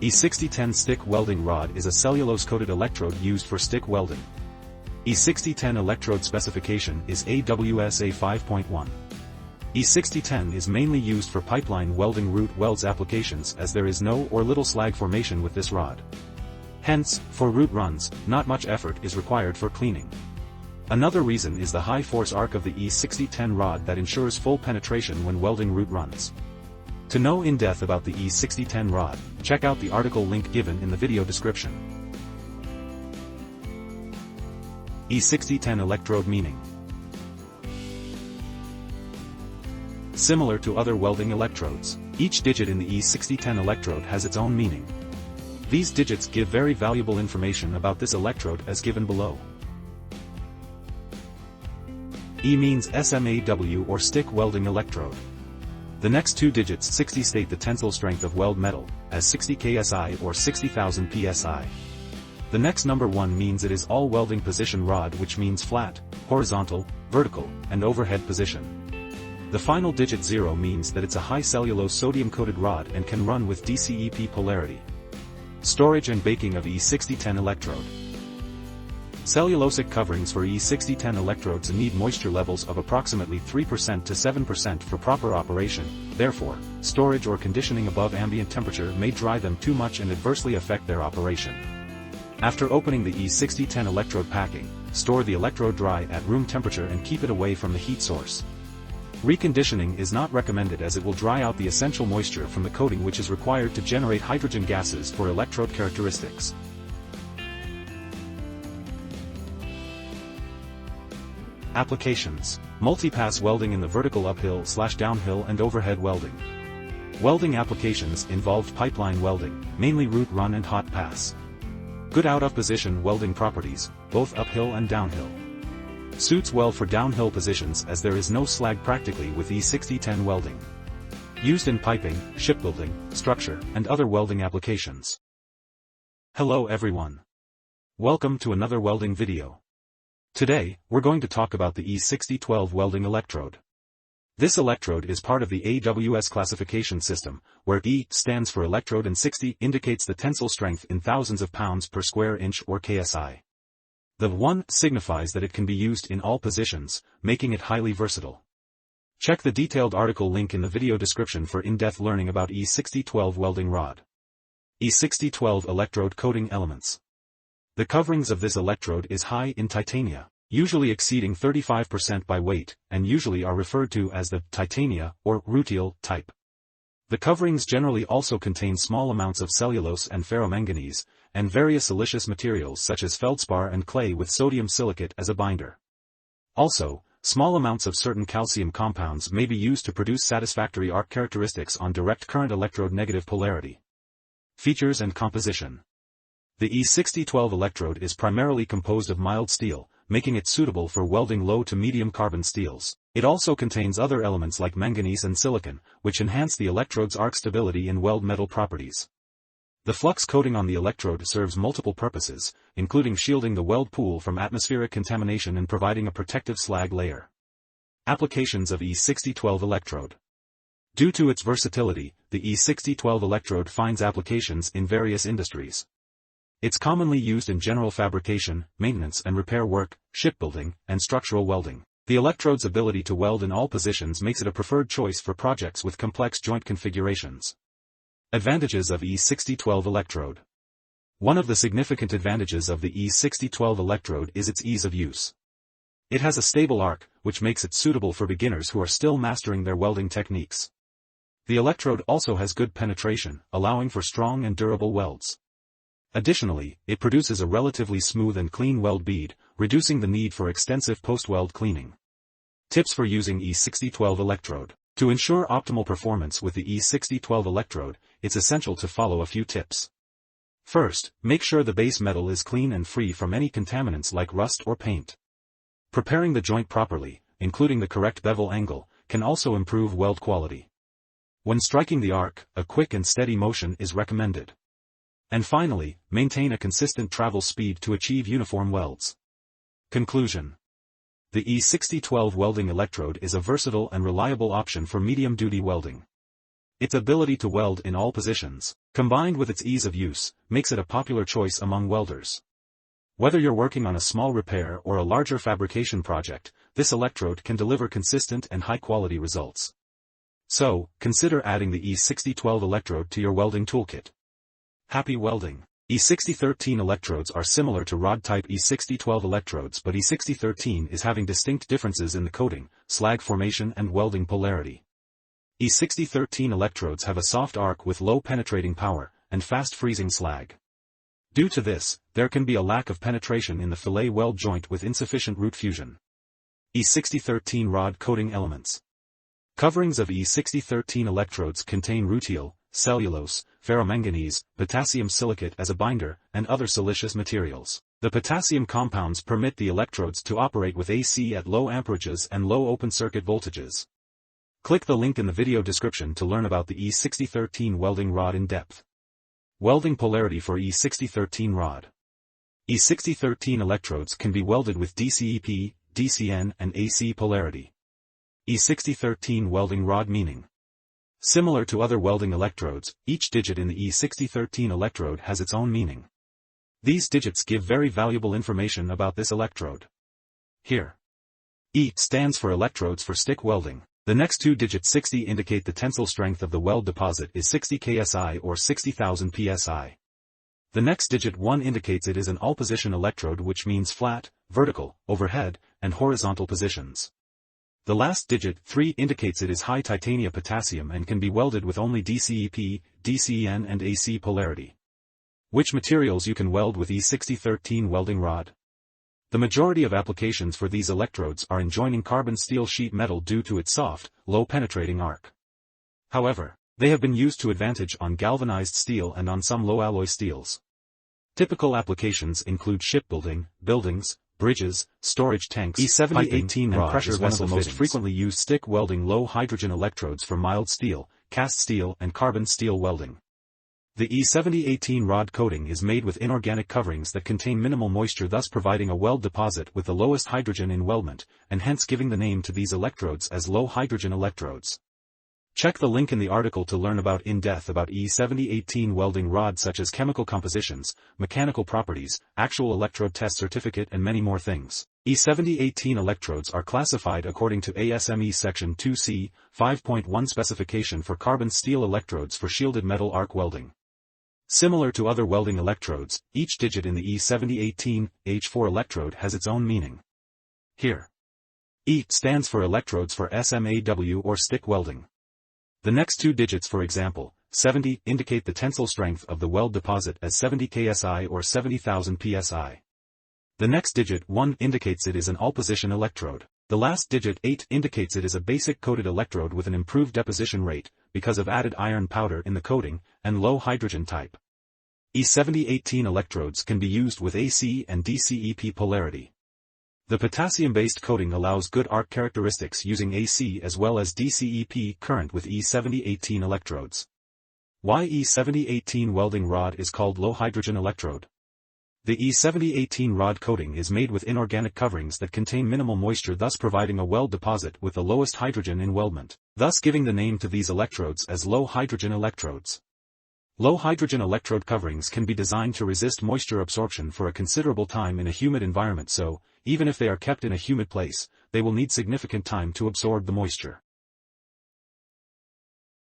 E6010 stick welding rod is a cellulose-coated electrode used for stick welding. E6010 electrode specification is AWSA 5.1. E6010 is mainly used for pipeline welding root welds applications as there is no or little slag formation with this rod. Hence, for root runs, not much effort is required for cleaning. Another reason is the high force arc of the E6010 rod that ensures full penetration when welding root runs. To know in depth about the E6010 rod, check out the article link given in the video description. E6010 electrode meaning. Similar to other welding electrodes, each digit in the E6010 electrode has its own meaning. These digits give very valuable information about this electrode as given below. E means SMAW or stick welding electrode. The next two digits 60 state the tensile strength of weld metal, as 60 ksi or 60,000 psi. The next number 1 means it is all welding position rod, which means flat, horizontal, vertical, and overhead position. The final digit 0 means that it's a high cellulose sodium-coated rod and can run with DCEP polarity. Storage and baking of E6010 electrode. Cellulosic coverings for E6010 electrodes need moisture levels of approximately 3% to 7% for proper operation, therefore, storage or conditioning above ambient temperature may dry them too much and adversely affect their operation. After opening the E6010 electrode packing, store the electrode dry at room temperature and keep it away from the heat source. Reconditioning is not recommended as it will dry out the essential moisture from the coating, which is required to generate hydrogen gases for electrode characteristics. Applications: multipass welding in the vertical uphill/downhill and overhead welding. Welding applications involved pipeline welding, mainly root run and hot pass. Good out-of-position welding properties, both uphill and downhill. Suits well for downhill positions as there is no slag practically with E6010 welding. Used in piping, shipbuilding, structure, and other welding applications. Hello everyone. Welcome to another welding video. Today, we're going to talk about the E6012 welding electrode. This electrode is part of the AWS classification system, where E stands for electrode and 60 indicates the tensile strength in thousands of pounds per square inch or KSI. The 1 signifies that it can be used in all positions, making it highly versatile. Check the detailed article link in the video description for in-depth learning about E6012 welding rod. E6012 electrode coating elements. The coverings of this electrode is high in titania, usually exceeding 35% by weight, and usually are referred to as the titania or rutile type. The coverings generally also contain small amounts of cellulose and ferromanganese, and various silicious materials such as feldspar and clay with sodium silicate as a binder. Also, small amounts of certain calcium compounds may be used to produce satisfactory arc characteristics on direct current electrode negative polarity. Features and composition. The E6012 electrode is primarily composed of mild steel, making it suitable for welding low to medium carbon steels. It also contains other elements like manganese and silicon, which enhance the electrode's arc stability and weld metal properties. The flux coating on the electrode serves multiple purposes, including shielding the weld pool from atmospheric contamination and providing a protective slag layer. Applications of E6012 electrode. Due to its versatility, the E6012 electrode finds applications in various industries. It's commonly used in general fabrication, maintenance and repair work, shipbuilding, and structural welding. The electrode's ability to weld in all positions makes it a preferred choice for projects with complex joint configurations. Advantages of E6012 electrode. One of the significant advantages of the E6012 electrode is its ease of use. It has a stable arc, which makes it suitable for beginners who are still mastering their welding techniques. The electrode also has good penetration, allowing for strong and durable welds. Additionally, it produces a relatively smooth and clean weld bead, reducing the need for extensive post-weld cleaning. Tips for using E6012 electrode. To ensure optimal performance with the E6012 electrode, it's essential to follow a few tips. First, make sure the base metal is clean and free from any contaminants like rust or paint. Preparing the joint properly, including the correct bevel angle, can also improve weld quality. When striking the arc, a quick and steady motion is recommended. And finally, maintain a consistent travel speed to achieve uniform welds. Conclusion. The E6012 welding electrode is a versatile and reliable option for medium-duty welding. Its ability to weld in all positions, combined with its ease of use, makes it a popular choice among welders. Whether you're working on a small repair or a larger fabrication project, this electrode can deliver consistent and high-quality results. So, consider adding the E6012 electrode to your welding toolkit. Happy welding! E6013 electrodes are similar to rod-type E6012 electrodes, but E6013 is having distinct differences in the coating, slag formation and welding polarity. E6013 electrodes have a soft arc with low penetrating power, and fast freezing slag. Due to this, there can be a lack of penetration in the fillet weld joint with insufficient root fusion. E6013 rod coating elements. Coverings of E6013 electrodes contain rutile, cellulose, ferromanganese, potassium silicate as a binder, and other siliceous materials. The potassium compounds permit the electrodes to operate with AC at low amperages and low open circuit voltages. Click the link in the video description to learn about the E6013 welding rod in depth. Welding polarity for E6013 rod. E6013 electrodes can be welded with DCEP, DCN and AC polarity. E6013 welding rod meaning. Similar to other welding electrodes, each digit in the E6013 electrode has its own meaning. These digits give very valuable information about this electrode. Here. E stands for electrodes for stick welding. The next two digits 60 indicate the tensile strength of the weld deposit is 60 ksi or 60,000 psi. The next digit 1 indicates it is an all-position electrode, which means flat, vertical, overhead, and horizontal positions. The last digit 3 indicates it is high titania potassium and can be welded with only DCEP, DCN and AC polarity. Which materials you can weld with E6013 welding rod? The majority of applications for these electrodes are in joining carbon steel sheet metal due to its soft, low penetrating arc. However, they have been used to advantage on galvanized steel and on some low-alloy steels. Typical applications include shipbuilding, buildings, bridges, storage tanks, E7018 and pressure vessel fittings. One of the most frequently used stick welding low-hydrogen electrodes for mild steel, cast steel and carbon steel welding. The E7018 rod coating is made with inorganic coverings that contain minimal moisture, thus providing a weld deposit with the lowest hydrogen in weldment, and hence giving the name to these electrodes as low-hydrogen electrodes. Check the link in the article to learn in depth about E7018 welding rod, such as chemical compositions, mechanical properties, actual electrode test certificate and many more things. E7018 electrodes are classified according to ASME Section 2C, 5.1 specification for carbon steel electrodes for shielded metal arc welding. Similar to other welding electrodes, each digit in the E7018 H4 electrode has its own meaning. Here. E stands for electrodes for SMAW or stick welding. The next two digits, for example, 70, indicate the tensile strength of the weld deposit as 70 ksi or 70,000 psi. The next digit 1 indicates it is an all-position electrode. The last digit 8 indicates it is a basic coated electrode with an improved deposition rate, because of added iron powder in the coating, and low hydrogen type. E7018 electrodes can be used with AC and DCEP polarity. The potassium-based coating allows good arc characteristics using AC as well as DCEP current with E7018 electrodes. Why E7018 welding rod is called low-hydrogen electrode? The E7018 rod coating is made with inorganic coverings that contain minimal moisture, thus providing a weld deposit with the lowest hydrogen in weldment, thus giving the name to these electrodes as low-hydrogen electrodes. Low-hydrogen electrode coverings can be designed to resist moisture absorption for a considerable time in a humid environment, so, even if they are kept in a humid place, they will need significant time to absorb the moisture.